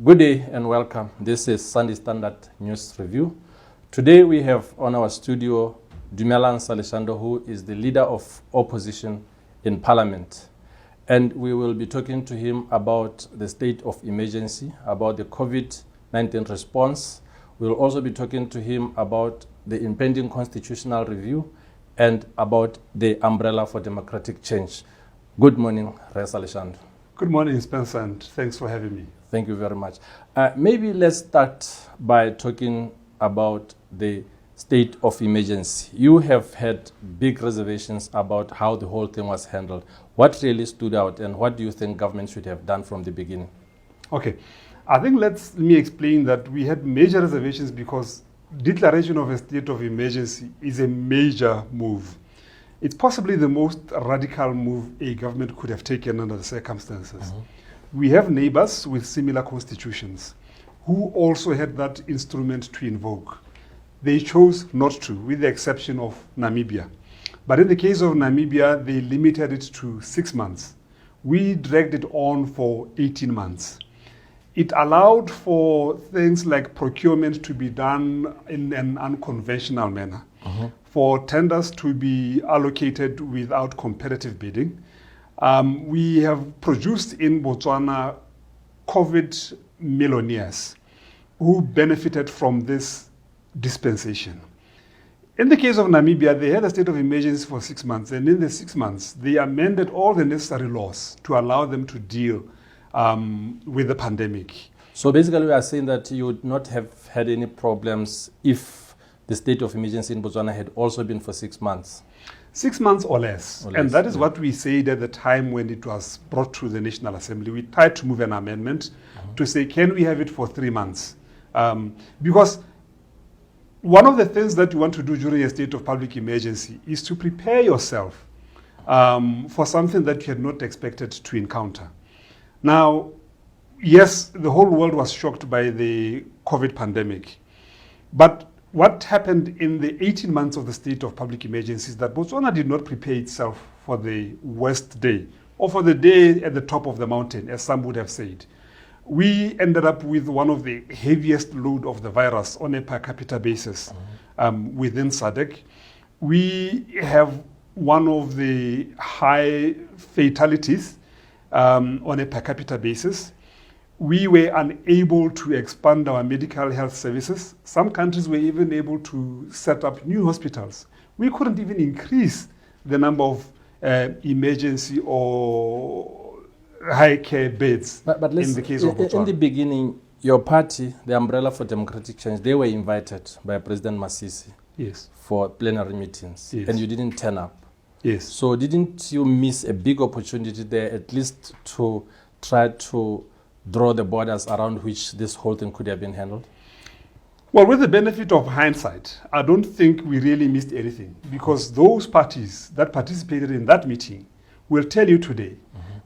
Good day and welcome. This is Sunday Standard News Review. Today we have on our studio Dumelang Salishando, who is the leader of opposition in Parliament. And we will be talking to him about the state of emergency, about the COVID-19 response. We will also be talking to him about the impending constitutional review and about the umbrella for democratic change. Good morning, Res Salishando. Good morning, Spencer, and thanks for having me. Thank you very much. Maybe let's start by talking about the state of emergency. You have had big reservations about how the whole thing was handled. What really stood out, and what do you think government should have done from the beginning? Okay, I think let me explain that we had major reservations because declaration of a state of emergency is a major move. It's possibly the most radical move a government could have taken under the circumstances. Mm-hmm. We have neighbors with similar constitutions who also had that instrument to invoke. They chose not to, with the exception of Namibia. But in the case of Namibia, they limited it to 6 months. We dragged it on for 18 months. It allowed for things like procurement to be done in an unconventional manner, for tenders to be allocated without competitive bidding. We have produced in Botswana COVID millionaires who benefited from this dispensation. In the case of Namibia, they had a state of emergency for 6 months, and in the 6 months, they amended all the necessary laws to allow them to deal with the pandemic. So basically, we are saying that you would not have had any problems if the state of emergency in Botswana had also been for 6 months. 6 months or less. And that is what we said at the time when it was brought to the National Assembly. We tried to move an amendment to say, can we have it for 3 months? Because one of the things that you want to do during a state of public emergency is to prepare yourself for something that you had not expected to encounter. Now, yes, the whole world was shocked by the COVID pandemic. But what happened in the 18 months of the state of public emergency is that Botswana did not prepare itself for the worst day or for the day at the top of the mountain, as some would have said. We ended up with one of the heaviest load of the virus on a per capita basis within SADC. We have one of the high fatalities on a per capita basis. We were unable to expand our medical health services. Some countries were even able to set up new hospitals. We couldn't even increase the number of emergency or high care beds in the case of Botswana. In the beginning, your party, the Umbrella for Democratic Change, they were invited by President Masisi for plenary meetings, and you didn't turn up. Yes. So didn't you miss a big opportunity there, at least to try to draw the borders around which this whole thing could have been handled? Well, with the benefit of hindsight, I don't think we really missed anything, because those parties that participated in that meeting will tell you today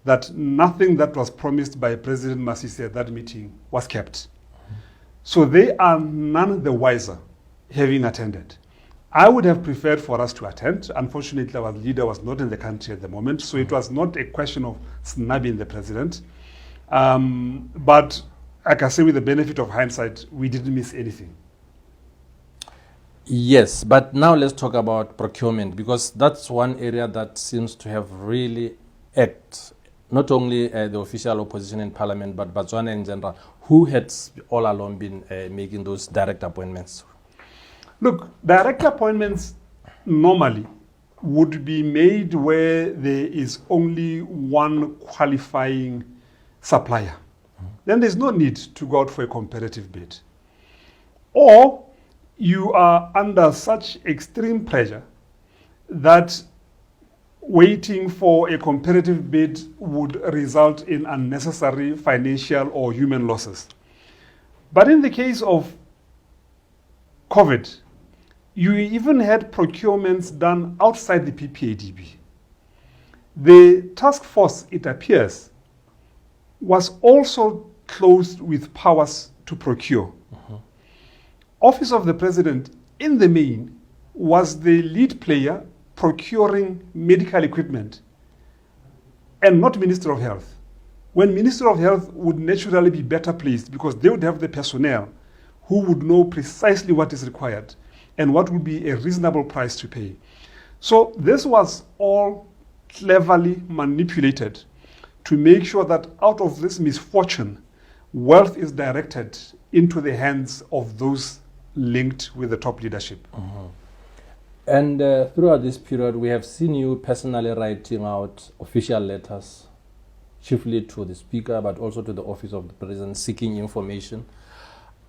that nothing that was promised by President Masisi at that meeting was kept. So they are none the wiser having attended. I would have preferred for us to attend. Unfortunately, our leader was not in the country at the moment, so it was not a question of snubbing the president. But like I say, with the benefit of hindsight, we didn't miss anything. Yes, but now let's talk about procurement, because that's one area that seems to have really acted, not only the official opposition in Parliament, but Botswana in general, who had all along been making those direct appointments. Look, direct appointments normally would be made where there is only one qualifying supplier. Then there's no need to go out for a competitive bid. Or you are under such extreme pressure that waiting for a competitive bid would result in unnecessary financial or human losses. But in the case of COVID, you even had procurements done outside the PPADB. The task force, it appears, was also closed with powers to procure. Office of the President, in the main, was the lead player procuring medical equipment, and not Minister of Health. when Ministry of Health would naturally be better placed because they would have the personnel who would know precisely what is required and what would be a reasonable price to pay. So this was all cleverly manipulated to make sure that out of this misfortune, wealth is directed into the hands of those linked with the top leadership. Mm-hmm. And throughout this period, we have seen you personally writing out official letters, chiefly to the Speaker, but also to the Office of the President, seeking information.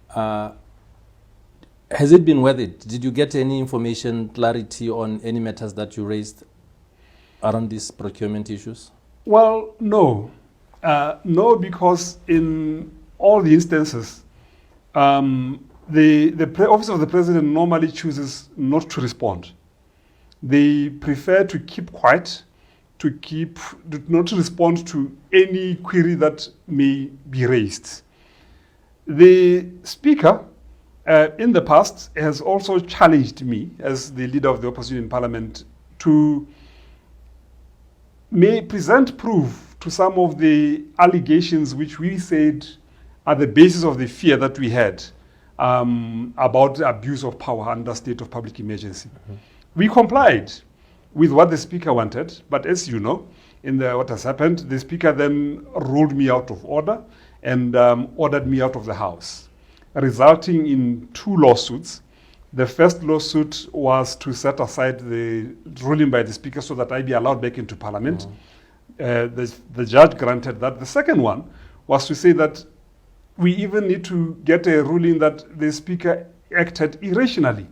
Has it been worth it? Did you get any information, clarity on any matters that you raised around these procurement issues? Well, no. No, because in all the instances, the Office of the President normally chooses not to respond. They prefer to keep quiet, not to respond to any query that may be raised. The Speaker, in the past, has also challenged me as the leader of the opposition in Parliament to may present proof to some of the allegations which we said are the basis of the fear that we had about the abuse of power under state of public emergency. Mm-hmm. We complied with what the Speaker wanted, but as you know, what has happened, the Speaker then ruled me out of order and ordered me out of the House, resulting in 2 lawsuits. The first lawsuit was to set aside the ruling by the Speaker so that I be allowed back into Parliament. The judge granted that. The second one was to say that we even need to get a ruling that the Speaker acted irrationally.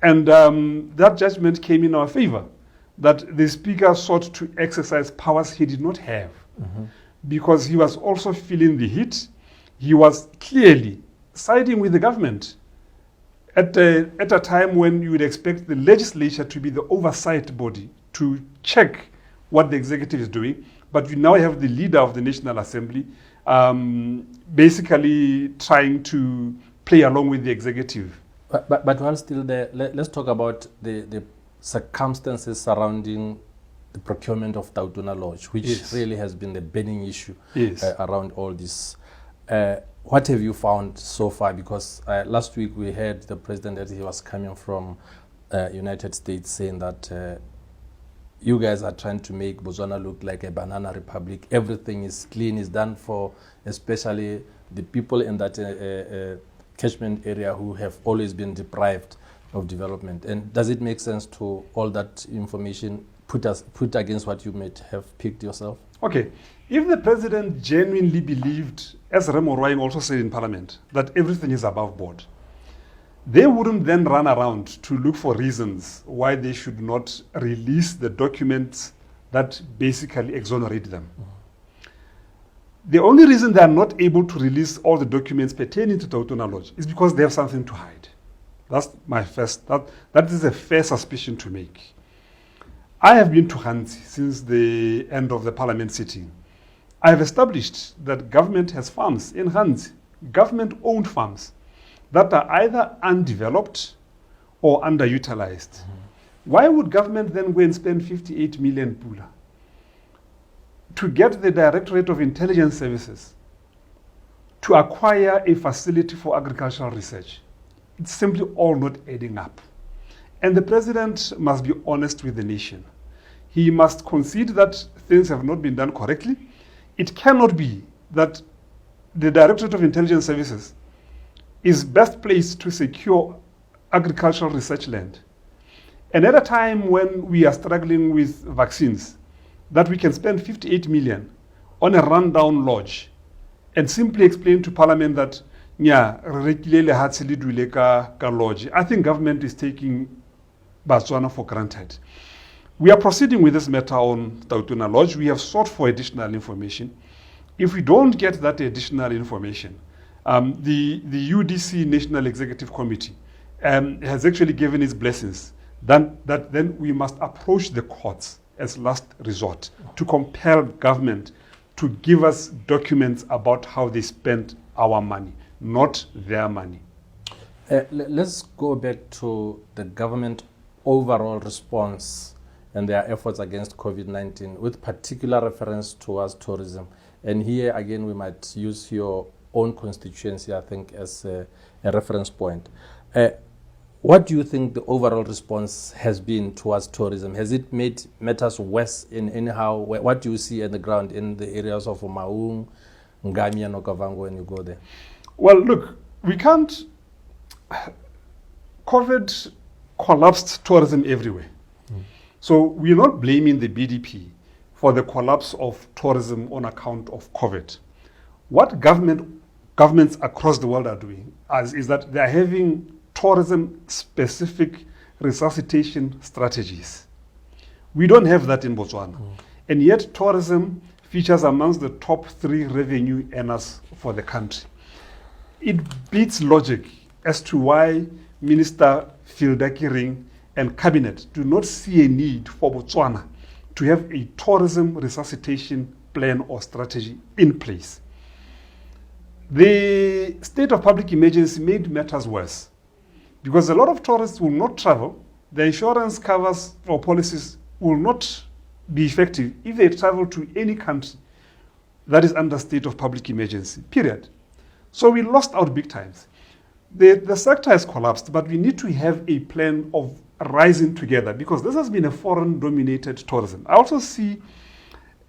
And that judgment came in our favor, that the Speaker sought to exercise powers he did not have, because he was also feeling the heat. He was clearly siding with the government at a time when you would expect the legislature to be the oversight body to check what the executive is doing. But you now have the leader of the National Assembly basically trying to play along with the executive. But while still there, let's talk about the circumstances surrounding the procurement of Tauduna Lodge, which really has been the burning issue around all this. What have you found so far? Because last week we heard the president that he was coming from United States saying that you guys are trying to make Botswana look like a banana republic. Everything is clean, is done for especially the people in that catchment area who have always been deprived of development. And does it make sense to all that information put against what you might have picked yourself? Okay. If the president genuinely believed, as Remo Roying also said in Parliament, that everything is above board, they wouldn't then run around to look for reasons why they should not release the documents that basically exonerate them. The only reason they are not able to release all the documents pertaining to Tauduna Lodge is because they have something to hide. That's my first, that is a fair suspicion to make. I have been to Hanzi since the end of the Parliament sitting. I have established that government has farms in Hanzi, government-owned farms, that are either undeveloped or underutilized. Why would government then go and spend 58 million pula to get the Directorate of Intelligence Services to acquire a facility for agricultural research? It's simply all not adding up. And the president must be honest with the nation. He must concede that things have not been done correctly. It cannot be that the Directorate of Intelligence Services is best placed to secure agricultural research land. And at a time when we are struggling with vaccines, that we can spend 58 million on a rundown lodge and simply explain to Parliament that, lodge. I think government is taking Botswana for granted. We are proceeding with this matter on Tauduna Lodge. We have sought for additional information. If we don't get that additional information, the UDC National Executive Committee has actually given its blessings. Then we must approach the courts as last resort to compel government to give us documents about how they spent our money, not their money. Let's go back to the government overall response and their efforts against COVID-19, with particular reference towards tourism. And here again, we might use your own constituency, I think, as a reference point. What do you think the overall response has been towards tourism? Has it made matters worse in anyhow? What do you see on the ground in the areas of Maung, Ngami, and Okavango when you go there? Well, look, we can't. COVID collapsed tourism everywhere. So we're not blaming the BDP for the collapse of tourism on account of COVID. What governments across the world are doing is that they are having tourism-specific resuscitation strategies. We don't have that in Botswana. And yet tourism features amongst the top 3 revenue earners for the country. It beats logic as to why Minister Fildakiring and Cabinet do not see a need for Botswana to have a tourism resuscitation plan or strategy in place. The state of public emergency made matters worse because a lot of tourists will not travel. The insurance covers or policies will not be effective if they travel to any country that is under state of public emergency, period. So we lost out big times. The sector has collapsed, but we need to have a plan of rising together because this has been a foreign-dominated tourism. I also see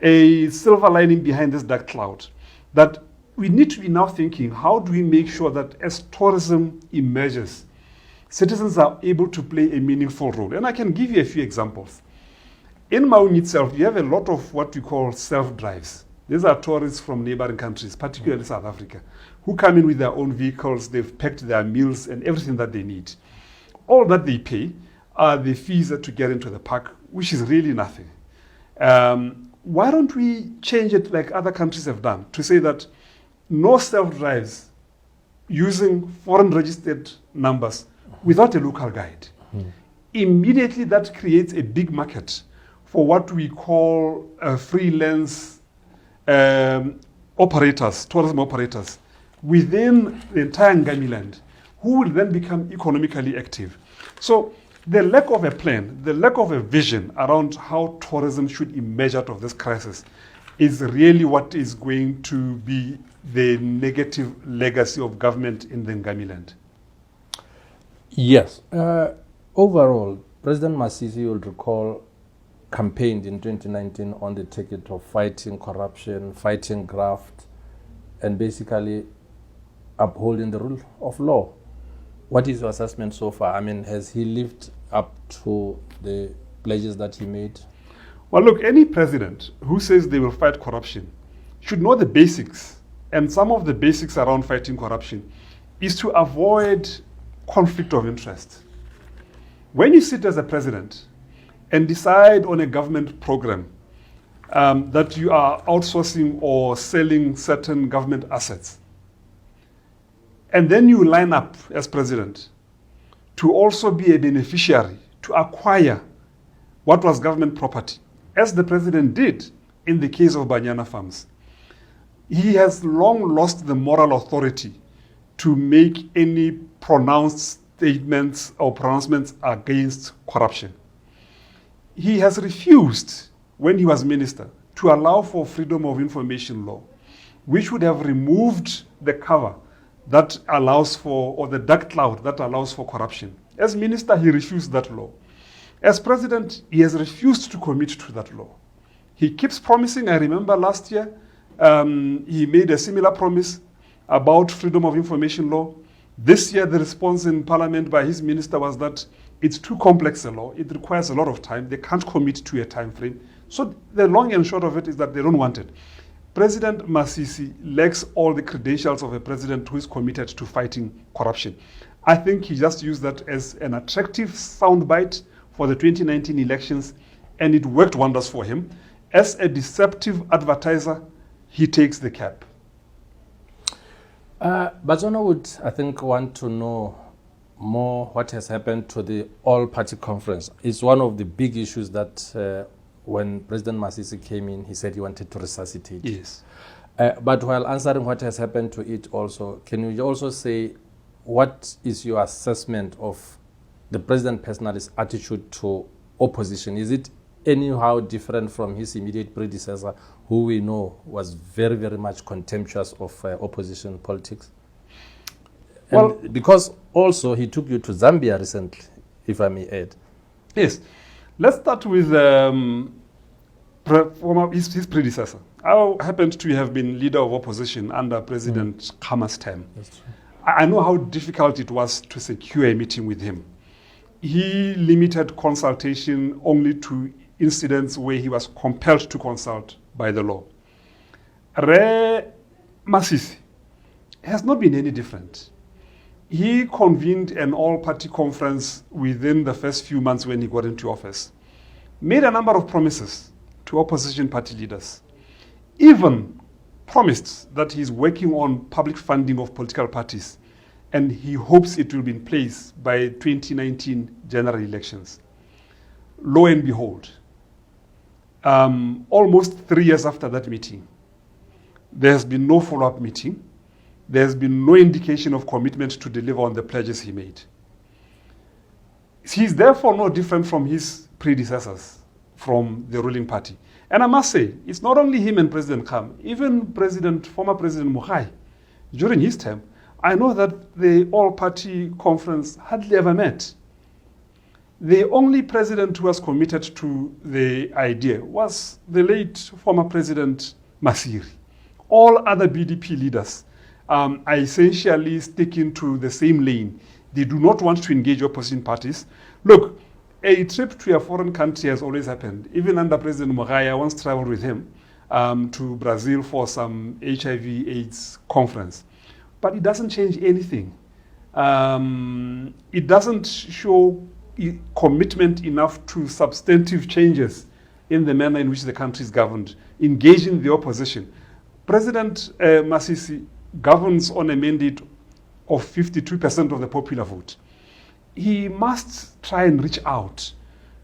a silver lining behind this dark cloud that we need to be now thinking, how do we make sure that as tourism emerges, citizens are able to play a meaningful role? And I can give you a few examples. In Maung itself, you have a lot of what we call self-drives. These are tourists from neighboring countries, particularly South Africa, who come in with their own vehicles, they've packed their meals and everything that they need. All that they pay are the fees to get into the park, which is really nothing. Why don't we change it like other countries have done to say that no self-drives using foreign registered numbers without a local guide? Immediately that creates a big market for what we call freelance operators, tourism operators, within the entire Ngami land, who will then become economically active. So the lack of a plan, the lack of a vision around how tourism should emerge out of this crisis is really what is going to be the negative legacy of government in the Ngami land. Yes. Overall, President Masisi, you'll recall, campaigned in 2019 on the ticket of fighting corruption, fighting graft, and basically upholding the rule of law. What is your assessment so far? I mean, has he lived up to the pledges that he made? Well, look, any president who says they will fight corruption should know the basics. And some of the basics around fighting corruption is to avoid conflict of interest. When you sit as a president and decide on a government program that you are outsourcing or selling certain government assets, and then you line up as president to also be a beneficiary, to acquire what was government property, as the president did in the case of Banyana Farms, he has long lost the moral authority to make any pronounced statements or pronouncements against corruption. He has refused, when he was minister, to allow for freedom of information law, which would have removed the cover that allows for, or the dark cloud that allows for corruption. As minister, he refused that law. As president, he has refused to commit to that law. He keeps promising. I remember last year, he made a similar promise about freedom of information law. This year, the response in parliament by his minister was that it's too complex a law. It requires a lot of time. They can't commit to a time frame. So the long and short of it is that they don't want it. President Masisi lacks all the credentials of a president who is committed to fighting corruption. I think he just used that as an attractive soundbite for the 2019 elections, and it worked wonders for him. As a deceptive advertiser, he takes the cap. Botswana would, I think, want to know more what has happened to the AllParty Conference. It's one of the big issues that when President Masisi came in, he said he wanted to resuscitate. Yes. But while answering what has happened to it also, can you also say what is your assessment of the President personal's attitude to opposition? Is it anyhow different from his immediate predecessor, who we know was very, very much contemptuous of opposition politics? Well, because also he took you to Zambia recently, if I may add. Yes. Let's start with his predecessor. I happened to have been leader of opposition under President Khama's term. That's true. I know how difficult it was to secure a meeting with him. He limited consultation only to incidents where he was compelled to consult by the law. Re Masisi has not been any different. He convened an all-party conference within the first few months when he got into office, made a number of promises to opposition party leaders, even promised that he's working on public funding of political parties, and he hopes it will be in place by 2019 general elections. Lo and behold, almost 3 years after that meeting, there has been no follow-up meeting. There has been no indication of commitment to deliver on the pledges he made. He's therefore no different from his predecessors from the ruling party. And I must say, it's not only him and President Khama, even former President Mogapi, during his term, I know that the all-party conference hardly ever met. The only president who was committed to the idea was the late former President Masiri. All other BDP leaders are essentially sticking to the same lane. They do not want to engage opposition parties. Look, a trip to a foreign country has always happened. Even under President Mogapi, I once traveled with him to Brazil for some HIV/AIDS conference. But it doesn't change anything. It doesn't show commitment enough to substantive changes in the manner in which the country is governed, engaging the opposition. President Masisi governs on a mandate of 52% of the popular vote. He must try and reach out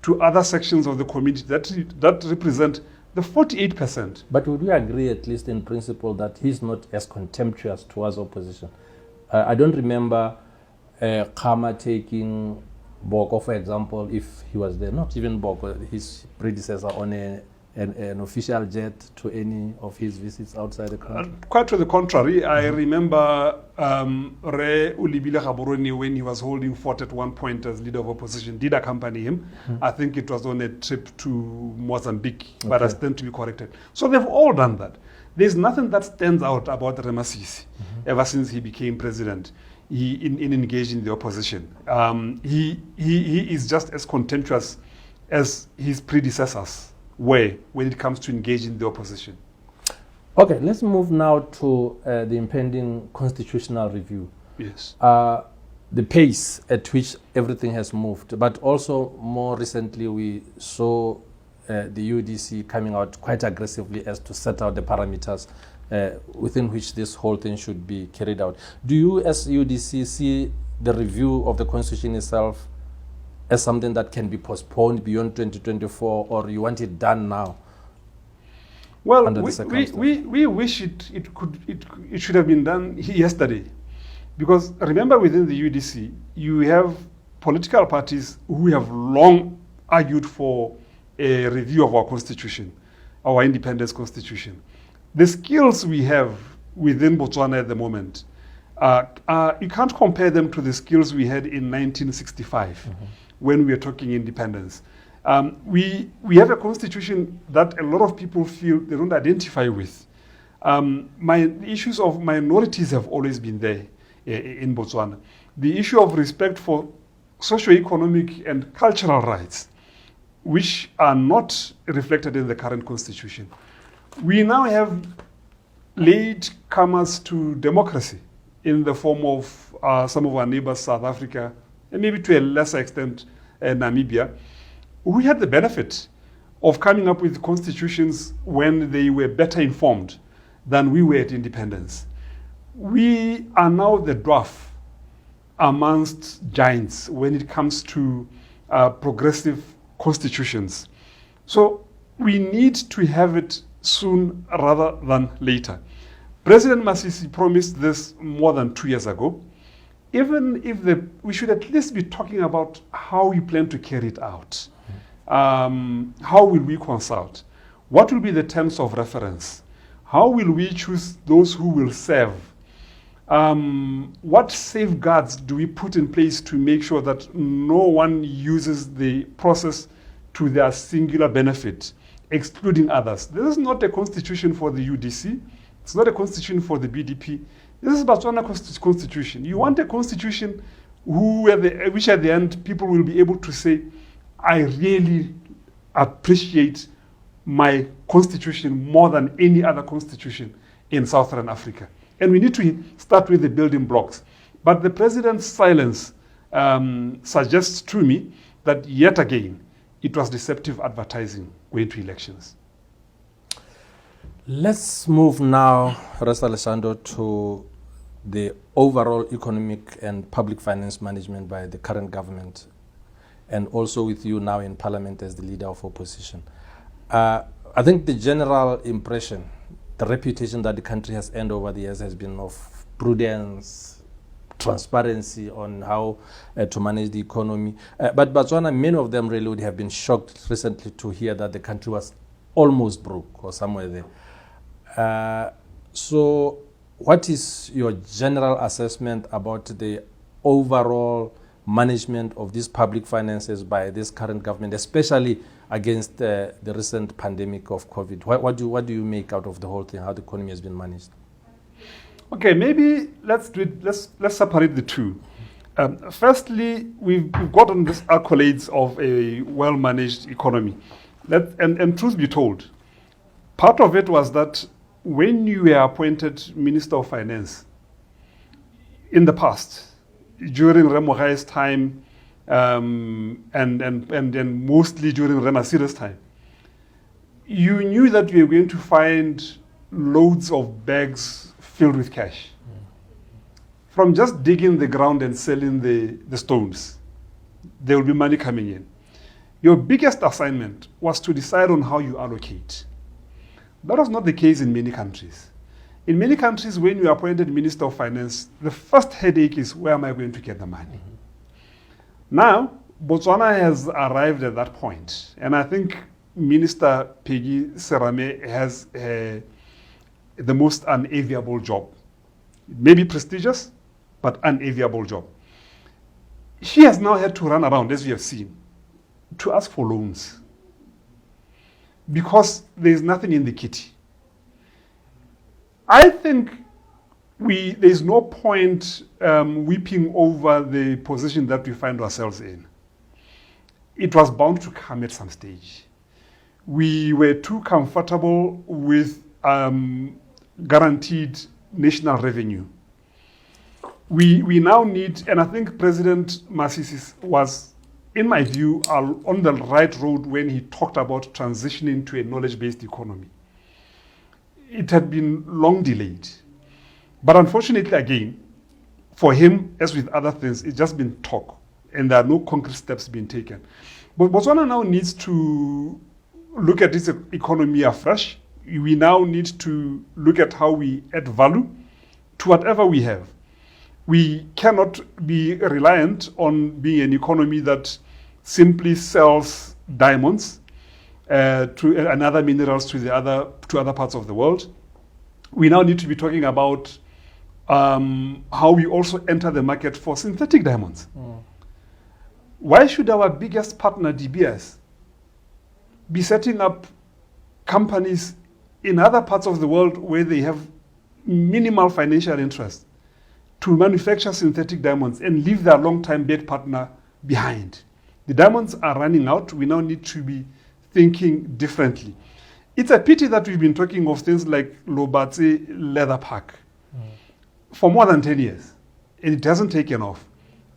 to other sections of the community that represent the 48%. But would we agree, at least in principle, that he's not as contemptuous towards opposition? I don't remember Khama taking Boko, for example, if he was there, not even Boko, his predecessor, on an official jet to any of his visits outside the country? Quite to the contrary. I remember Re Ulibile Gaborone, when he was holding fort at one point as leader of opposition, did accompany him. I think it was on a trip to Mozambique, but I stand to be corrected. So they've all done that. There's nothing that stands out about Masisi ever since he became president in engaging the opposition. He is just as contemptuous as his predecessors were when it comes to engaging the opposition. Okay, let's move now to the impending constitutional review. Yes. The pace at which everything has moved, but also more recently we saw the UDC coming out quite aggressively as to set out the parameters within which this whole thing should be carried out. Do you, as UDC, see the review of the constitution itself as something that can be postponed beyond 2024, or you want it done now? Well, we wish it should have been done yesterday, because remember, within the UDC you have political parties who have long argued for a review of our constitution, our independence constitution. The skills we have within Botswana at the moment, you can't compare them to the skills we had in 1965 when we were talking independence. We have a constitution that a lot of people feel they don't identify with. The issues of minorities have always been there in Botswana. The issue of respect for socio-economic and cultural rights, which are not reflected in the current constitution. We now have laid comers to democracy in the form of some of our neighbors, South Africa, and maybe to a lesser extent, Namibia. We had the benefit of coming up with constitutions when they were better informed than we were at independence. We are now the dwarf amongst giants when it comes to progressive constitutions. So we need to have it soon rather than later. President Masisi promised this more than 2 years ago. Even if we should at least be talking about how we plan to carry it out. How will we consult? What will be the terms of reference? How will we choose those who will serve? What safeguards do we put in place to make sure that no one uses the process to their singular benefit, excluding others? This is not a constitution for the UDC. It's not a constitution for the BDP. This is Botswana constitution. You want a constitution which at the end people will be able to say, I really appreciate my constitution more than any other constitution in Southern Africa. And we need to start with the building blocks. But the president's silence suggests to me that yet again, it was deceptive advertising going to elections. Let's move now, Rest Alessandro, to the overall economic and public finance management by the current government, and also with you now in Parliament as the leader of opposition. I think the general impression, the reputation that the country has earned over the years has been of prudence, transparency on how to manage the economy. But Botswana, many of them really would have been shocked recently to hear that the country was almost broke or somewhere there. So what is your general assessment about the overall management of these public finances by this current government, especially against the recent pandemic of COVID? What do you make out of the whole thing, how the economy has been managed? Okay, maybe let's separate the two. Firstly, we've gotten these accolades of a well-managed economy. And truth be told, part of it was that when you were appointed Minister of Finance in the past, during Remogai's time, and mostly during Renasira's time, you knew that you were going to find loads of bags filled with cash. From just digging the ground and selling the stones, there will be money coming in. Your biggest assignment was to decide on how you allocate. That was not the case in many countries. In many countries, when you are appointed Minister of Finance, the first headache is, where am I going to get the money? Now, Botswana has arrived at that point, and I think Minister Peggy Serame has the most unenviable job. It may be prestigious, but unenviable job. She has now had to run around, as we have seen, to ask for loans because there is nothing in the kitty. I think there's no point weeping over the position that we find ourselves in. It was bound to come at some stage. We were too comfortable with guaranteed national revenue. We now need, and I think President Masisi was, in my view, on the right road when he talked about transitioning to a knowledge-based economy. It had been long delayed. But unfortunately, again, for him, as with other things, it's just been talk, and there are no concrete steps being taken. But Botswana now needs to look at this economy afresh. We now need to look at how we add value to whatever we have. We cannot be reliant on being an economy that simply sells diamonds and other minerals to other parts of the world. We now need to be talking about how we also enter the market for synthetic diamonds. Why should our biggest partner, DBS, be setting up companies in other parts of the world where they have minimal financial interest to manufacture synthetic diamonds and leave their long-time bed partner behind? The diamonds are running out. We now need to be thinking differently. It's a pity that we've been talking of things like Lobatse Leather Park for more than 10 years, and it hasn't taken off.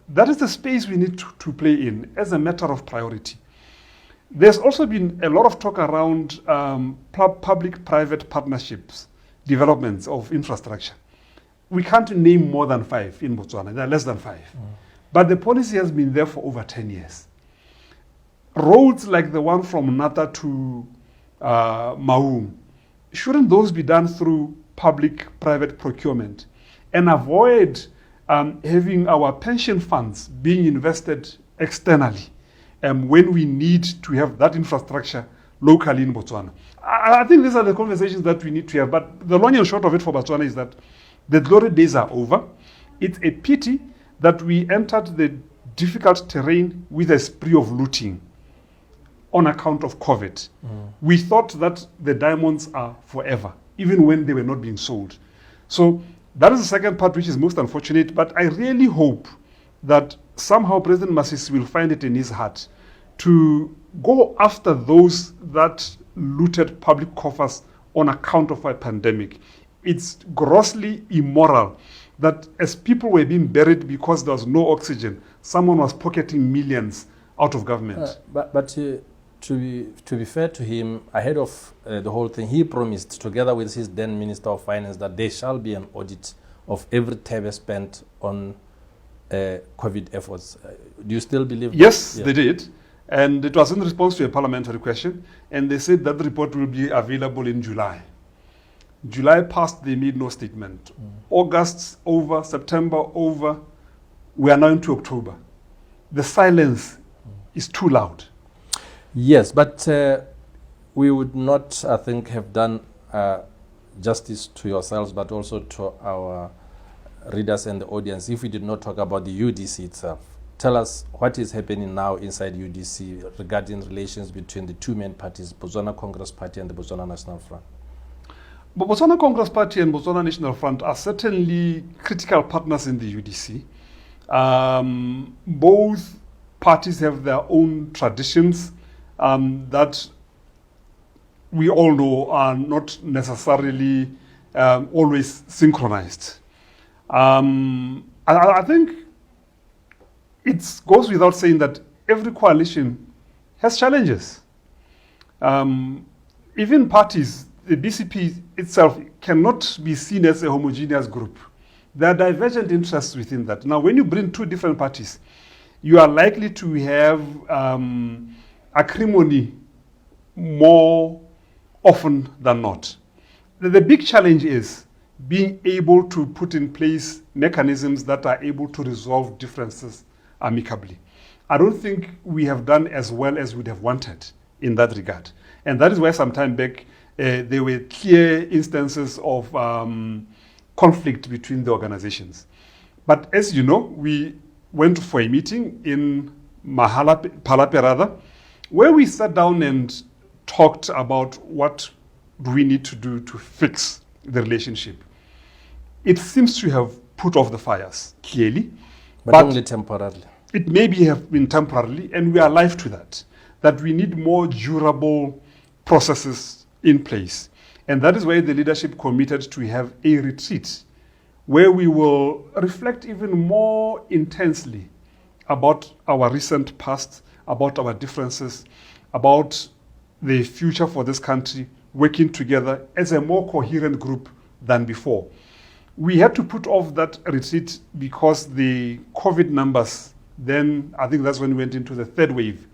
That is the space we need to play in as a matter of priority. There's also been a lot of talk around public-private partnerships, developments of infrastructure. We can't name more than 5 in Botswana. There are less than 5. But the policy has been there for over 10 years. Roads like the one from Nata to Maum, shouldn't those be done through public-private procurement and avoid having our pension funds being invested externally when we need to have that infrastructure locally in Botswana. I think these are the conversations that we need to have. But the long and short of it for Botswana is that the glory days are over. It's a pity that we entered the difficult terrain with a spree of looting on account of COVID. We thought that the diamonds are forever, even when they were not being sold. So that is the second part, which is most unfortunate. But I really hope that somehow President Masisi will find it in his heart to go after those that looted public coffers on account of a pandemic. It's grossly immoral that as people were being buried because there was no oxygen, someone was pocketing millions out of government. But to be fair to him, ahead of the whole thing, he promised, together with his then Minister of Finance, that there shall be an audit of every tab spent on COVID efforts. Do you still believe that? Yes, they did. And it was in response to a parliamentary question. And they said that the report will be available in July. July passed, they made no statement. August over, September over. We are now into October. The silence is too loud. Yes, but we would not, I think, have done justice to yourselves, but also to our readers and the audience if we did not talk about the UDC itself. Tell us what is happening now inside UDC regarding relations between the two main parties, Botswana Congress Party and the Botswana National Front. But Botswana Congress Party and Botswana National Front are certainly critical partners in the UDC. Both parties have their own traditions that we all know are not necessarily always synchronized. I think it goes without saying that every coalition has challenges. Even parties, the BCP itself cannot be seen as a homogeneous group. There are divergent interests within that. Now, when you bring two different parties, you are likely to have acrimony more often than not. The big challenge is being able to put in place mechanisms that are able to resolve differences amicably. I don't think we have done as well as we'd have wanted in that regard. And that is why some time back there were clear instances of conflict between the organizations. But as you know, we went for a meeting in Palape, where we sat down and talked about what do we need to do to fix the relationship. It seems to have put off the fires, clearly. But only temporarily. It maybe have been temporarily, and we are alive to that we need more durable processes in place. And that is why the leadership committed to have a retreat where we will reflect even more intensely about our recent past, about our differences, about the future for this country, working together as a more coherent group than before. We had to put off that retreat because the COVID numbers, then I think that's when we went into the third wave.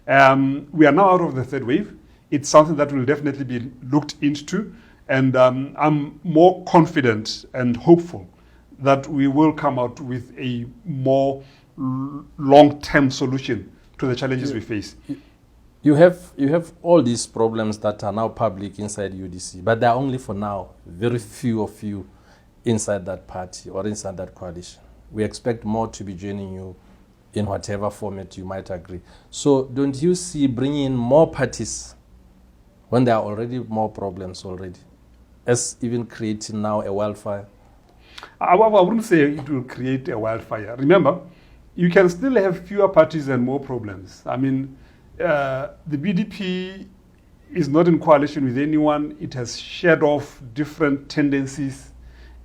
We are now out of the third wave. It's something that will definitely be looked into. And I'm more confident and hopeful that we will come out with a more long-term solution to the challenges we face. You have all these problems that are now public inside UDC, but they are only for now, very few of you inside that party or inside that coalition. We expect more to be joining you in whatever format you might agree. So don't you see bringing in more parties when there are already more problems already, as even creating now a wildfire? I wouldn't say it will create a wildfire. Remember, you can still have fewer parties and more problems. I mean, the BDP is not in coalition with anyone. It has shared off different tendencies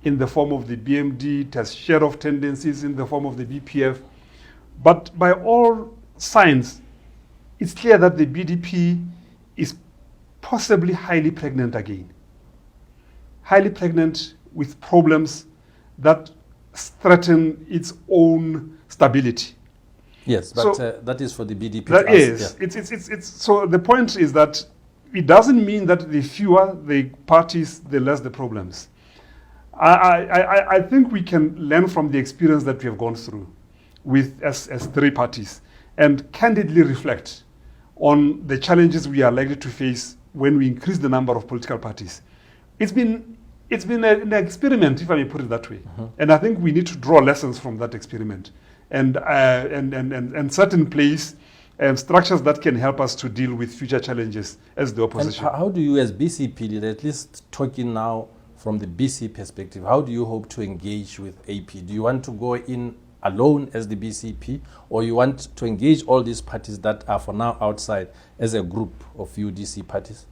in the form of the BMD. It has shared off tendencies in the form of the BPF. But by all signs, it's clear that the BDP is possibly highly pregnant again. Highly pregnant with problems that threaten its own stability. Yes, but so, that is for the BDP. That is. Yeah. It's so the point is that it doesn't mean that the fewer the parties, the less the problems. I think we can learn from the experience that we have gone through with as three parties. and candidly reflect on the challenges we are likely to face when we increase the number of political parties. It's been an experiment, if I may put it that way. And I think we need to draw lessons from that experiment and certain place structures that can help us to deal with future challenges as the opposition. And how do you, as BCP leader, at least talking now from the BC perspective, how do you hope to engage with AP? Do you want to go in alone as the BCP, or you want to engage all these parties that are for now outside as a group of UDC parties?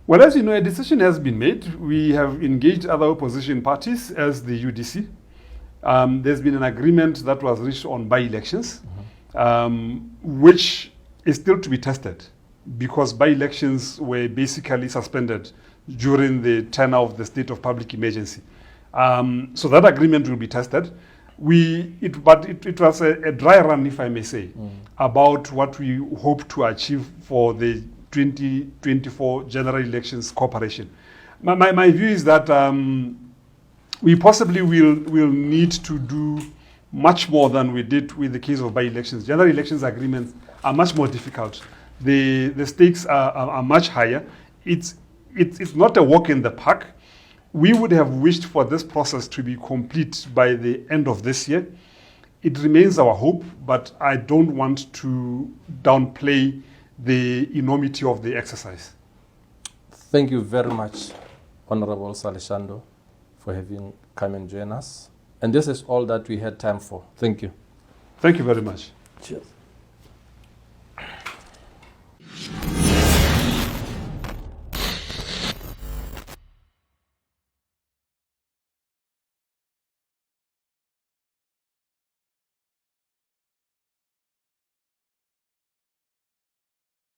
Well, as you know, a decision has been made. We have engaged other opposition parties as the UDC. There's been an agreement that was reached on by-elections, which is still to be tested because by-elections were basically suspended during the tenure of the state of public emergency. So that agreement will be tested. But it was a dry run, if I may say, about what we hope to achieve for the 2024 general elections cooperation. My view is that we possibly will need to do much more than we did with the case of by-elections. General elections agreements are much more difficult. The stakes are much higher. It's not a walk in the park. We would have wished for this process to be complete by the end of this year. It remains our hope, but I don't want to downplay the enormity of the exercise. Thank you very much, Honorable Salishando, for having come and join us. And this is all that we had time for. Thank you. Thank you very much. Cheers.